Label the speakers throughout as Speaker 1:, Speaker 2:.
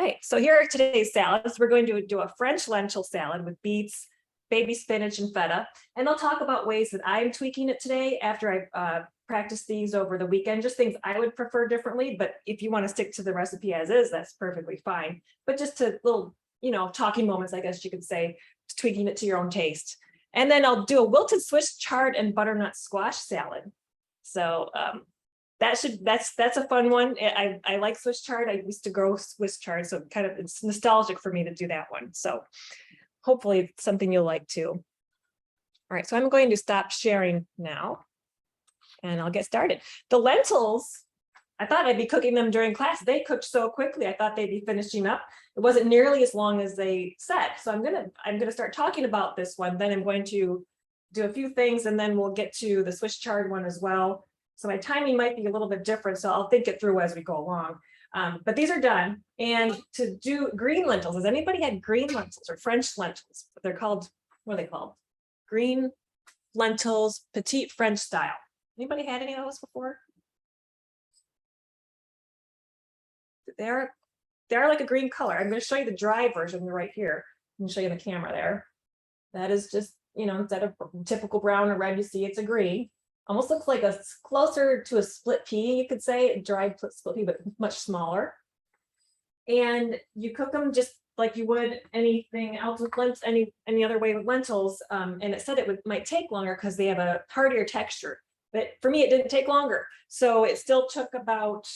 Speaker 1: right, so here are today's salads. We're going to do a French lentil salad with beets, baby spinach, and feta. And I'll talk about ways that I'm tweaking it today after I practiced these over the weekend, just things I would prefer differently. But if you want to stick to the recipe as is, that's perfectly fine. But just to little, talking moments, I guess you could say, tweaking it to your own taste. And then I'll do a wilted Swiss chard and butternut squash salad. So that's a fun one. I like Swiss chard. I used to grow Swiss chard, so it's nostalgic for me to do that one. So hopefully it's something you'll like too. All right, so I'm going to stop sharing now and I'll get started. The lentils, I thought I'd be cooking them during class. They cooked so quickly. I thought they'd be finishing up. It wasn't nearly as long as they said. So I'm gonna start talking about this one. Then I'm going to do a few things and then we'll get to the Swiss chard one as well. So my timing might be a little bit different. So I'll think it through as we go along. But these are done. And to do green lentils, has anybody had green lentils or French lentils? They're called, what are they called? Green lentils, petite French style. Anybody had any of those before? They're like a green color. I'm going to show you the dry version right here. I'm going to show you the camera there. That is just, instead of typical brown or red, you see it's a green. Almost looks like closer to a split pea, you could say, a dried split pea, but much smaller. And you cook them just like you would anything else with lentils, any other way with lentils. And it said it might take longer because they have a heartier texture. But for me, it didn't take longer. So it still took about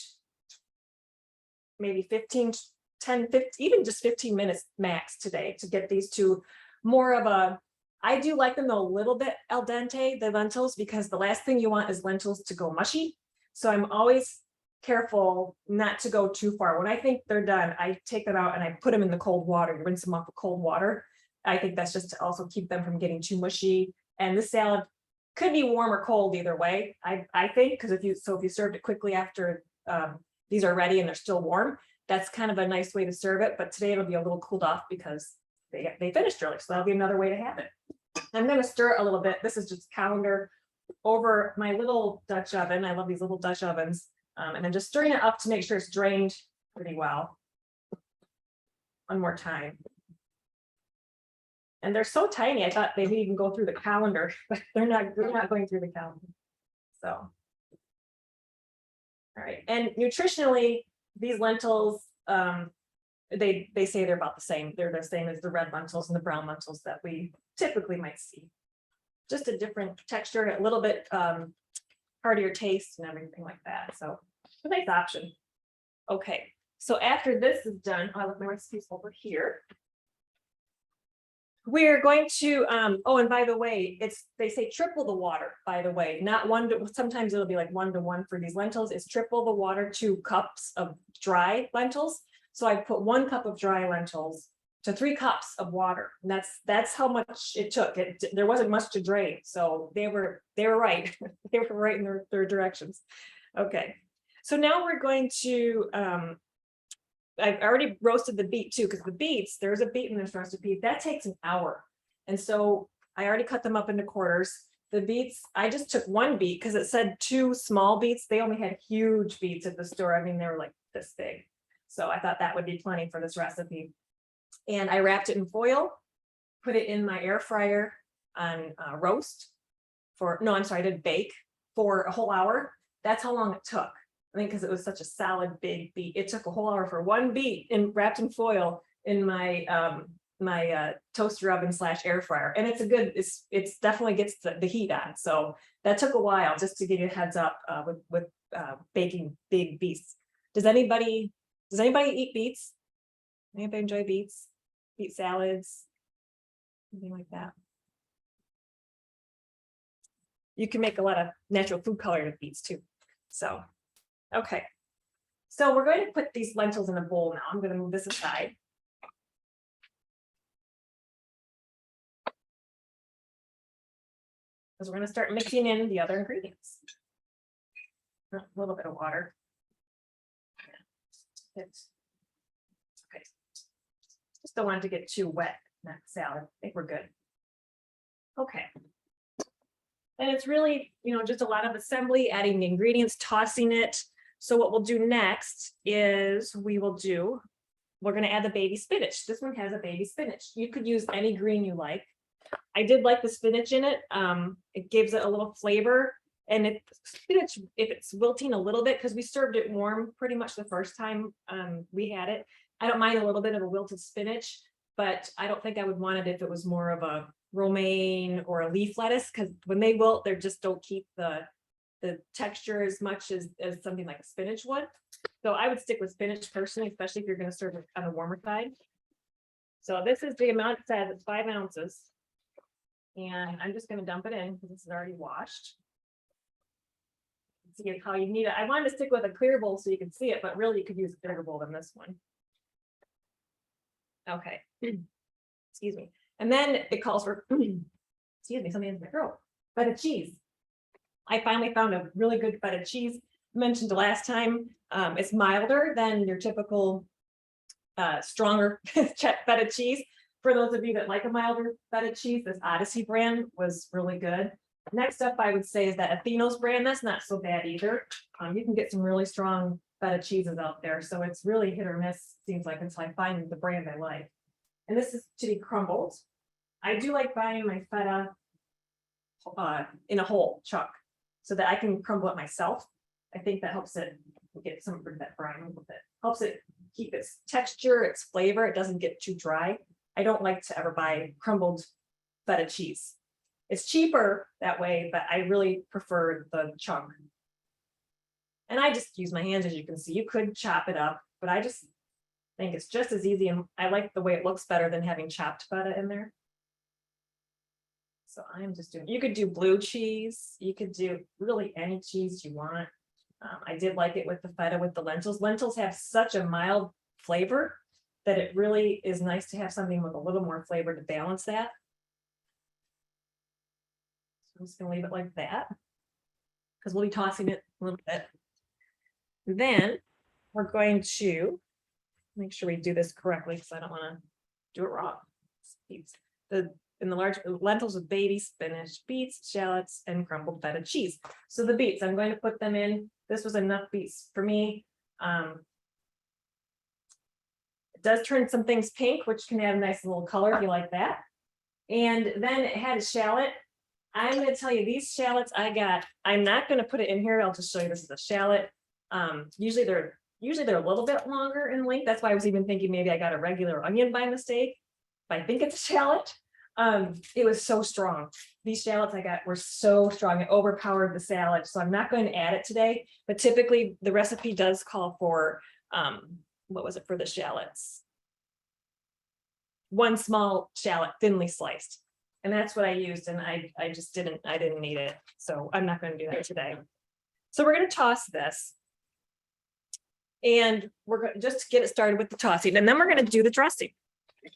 Speaker 1: maybe 10, 15, even just 15 minutes max today to get these to more of a, I do like them a little bit al dente, the lentils, because the last thing you want is lentils to go mushy. So I'm always careful not to go too far. When I think they're done, I take them out and I put them in the cold water. You rinse them off with cold water. I think that's just to also keep them from getting too mushy. And this salad could be warm or cold either way, I think, because if you served it quickly after these are ready and they're still warm, that's kind of a nice way to serve it. But today it'll be a little cooled off because they finished early. So that'll be another way to have it. I'm going to stir it a little bit. This is just colander over my little Dutch oven. I love these little Dutch ovens. And I'm just stirring it up to make sure it's drained pretty well. One more time. And they're so tiny. I thought they'd even go through the colander, but they're not going through the colander. So, all right. And nutritionally, these lentils, they say they're about the same. They're the same as the red lentils and the brown lentils that we typically might see. Just a different texture, a little bit heartier taste and everything like that. So a nice option. Okay, so after this is done, I'll look my recipes over here. We're going to, oh, and by the way, they say triple the water, by the way, not sometimes it'll be like 1 to 1 for these lentils. It's triple the water, 2 cups of dry lentils. So I put 1 cup of dry lentils to 3 cups of water. And that's how much it took. There wasn't much to drain. So they were right. They were right in their directions. Okay. So now we're going to, I've already roasted the beet too, because the beets, there's a beet in this recipe that takes an hour. And so I already cut them up into quarters. The beets, I just took 1 beet because it said 2 small beets. They only had huge beets at the store. I mean, they were like this big. So I thought that would be plenty for this recipe. And I wrapped it in foil, put it in my air fryer on roast I did bake for a whole hour. That's how long it took. I think because it was such a solid big beet. It took a whole hour for 1 beet and wrapped in foil in my my toaster oven / air fryer. And it's definitely gets the heat on. So that took a while just to give you a heads up with baking big beets. Does anybody eat beets? Anybody enjoy beets? Beet salads? Anything like that? You can make a lot of natural food coloring with beets too. So, okay. So we're going to put these lentils in a bowl now. I'm going to move this aside. Because we're going to start mixing in the other ingredients. A little bit of water. Okay. Just don't want it to get too wet in that salad. I think we're good. Okay. And it's really, just a lot of assembly, adding the ingredients, tossing it. So what we'll do next is we will do we're gonna add the baby spinach. This one has a baby spinach. You could use any green you like. I did like the spinach in it. It gives it a little flavor. And if spinach, if it's wilting a little bit, because we served it warm pretty much the first time we had it. I don't mind a little bit of a wilted spinach, but I don't think I would want it if it was more of a romaine or a leaf lettuce, because when they wilt, they just don't keep the texture as much as something like a spinach would. So I would stick with spinach personally, especially if you're going to serve it on the warmer side. So this is the amount it says, it's 5 ounces. And I'm just going to dump it in because this is already washed. See how you need it. I wanted to stick with a clear bowl so you can see it, but really you could use a bigger bowl than this one. Okay. Excuse me. And then it calls for, excuse me, something in my throat. Feta cheese. I finally found a really good feta cheese. I mentioned the last time. It's milder than your typical stronger feta cheese. For those of you that like a milder feta cheese, this Odyssey brand was really good. Next up, I would say is that Athenos brand. That's not so bad either. You can get some really strong feta cheeses out there. So it's really hit or miss, seems like, until I find the brand I like. And this is to be crumbled. I do like buying my feta in a whole chunk so that I can crumble it myself. I think that helps it get some of that brine with it. Helps it keep its texture, its flavor. It doesn't get too dry. I don't like to ever buy crumbled feta cheese. It's cheaper that way, but I really prefer the chunk. And I just use my hands, as you can see. You could chop it up, but I just think it's just as easy, and I like the way it looks better than having chopped feta in there. So I'm just doing, you could do blue cheese. You could do really any cheese you want. I did like it with the feta with the lentils. Lentils have such a mild flavor that it really is nice to have something with a little more flavor to balance that. I'm just going to leave it like that because we'll be tossing it a little bit. Then we're going to make sure we do this correctly because I don't want to do it wrong. In the large lentils with baby spinach, beets, shallots, and crumbled feta cheese. So the beets, I'm going to put them in. This was enough beets for me. It does turn some things pink, which can add a nice little color if you like that. And then it had a shallot. I'm going to tell you these shallots I got. I'm not going to put it in here. I'll just show you this is a shallot. Usually they're a little bit longer in length. That's why I was even thinking maybe I got a regular onion by mistake. But I think it's a shallot. It was so strong. These shallots I got were so strong. It overpowered the salad. So I'm not going to add it today. But typically the recipe does call for what was it for the shallots? 1 small shallot, thinly sliced. And that's what I used, and I didn't need it. So I'm not going to do that today. So we're going to toss this. And we're going to just get it started with the tossing, and then we're going to do the dressing.